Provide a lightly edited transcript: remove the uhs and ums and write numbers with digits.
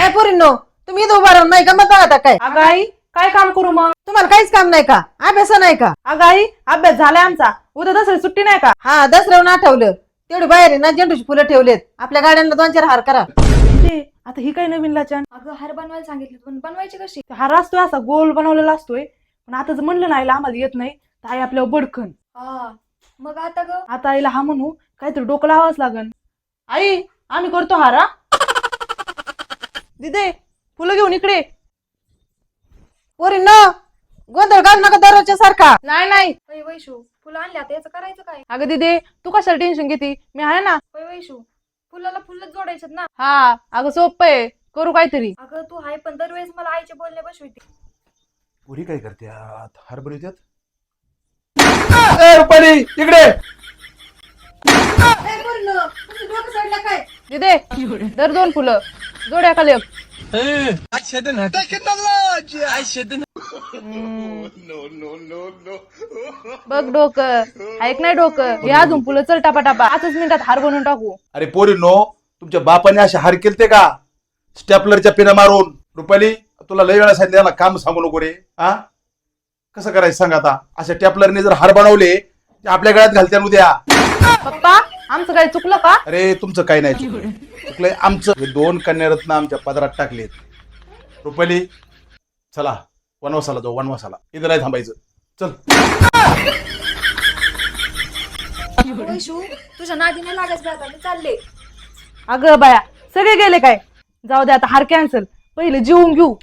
काय पोरींनो, तुम्ही इथं उभा राहून नाही गमत बघा काय? अगं आई काय काम करू मग? तुम्हाला काहीच काम नाही का? अभ्यास नाही का? अगं आई अभ्यास झालाय आमचा, उद्या दसरी सुट्टी नाही का? हा दसऱ्याहून आठवलं, तेवढी बाहेर आहे ना झेंडूची फुलं ठेवलेत, आपल्या गाड्यांना 2-4 हार करा. ते आता ही काय नवीन लाचान? अगं हार बनवायला सांगितलं पण बनवायची कशी? हार असतोय असा गोल बनवलेला असतोय, पण आता जर म्हणलं नाही आम्हाला येत नाही तर आई आपल्यावर बडखन. हा मग आता ग आता आईला हा म्हणू काहीतरी डोकं लावाच लागन. आई आम्ही करतो हारा. दिदे फुलं घेऊन इकडे. पोरींनो, गोंधळ घाल नका दररोजच्या सारखा. नाही नाही होय वैशू फुलं आणली आता याचं करायचं काय? अगं दिदे तू कशाला टेन्शन घेते, मी आहे ना. होय वैशू फुलाला फुलच जोडायच्यात ना. हा अगं सोपं आहे, करू काहीतरी. अगं तू हाय पण दरवेळेस मला आईचे बोलणे बसविते. पुरी काय करते हरभर येतात. रुपाली इकडे. काय दिदे दर 2 फुलं जोड्या खाली. बघ डोकं ऐक नाही डोकं हे अजून फुलं चल टापा 5 मिनिटात हार बनवून टाकू. अरे पोरींनो, तुमच्या बापाने असे हार केलते का स्टॅपलरच्या पिना मारून? रुपाली तुला लय वेळा सांगितलं ना काम सांगू नको रे. हा कसं करायचं सांग आता? अशा टॅपलरने जर हार बनवले ते आपल्या गळ्यात घालत्या उद्या. पप्पा आमचं काही चुकलं का? अरे तुमचं काही नाही चुकलंय आमचं. हे 2 कन्यारत्न आमच्या पदरात टाकलेत. रुपाली चला वनवासाला जाऊ, वनवासाला. इथं नाही थांबायचं, चल. वैशू तुझ्या नादीने लागायचं आता मी चालले. अगं बाया सगळे गेले काय? जाऊ दे आता हार कॅन्सल, पहिले जेवून घेऊ.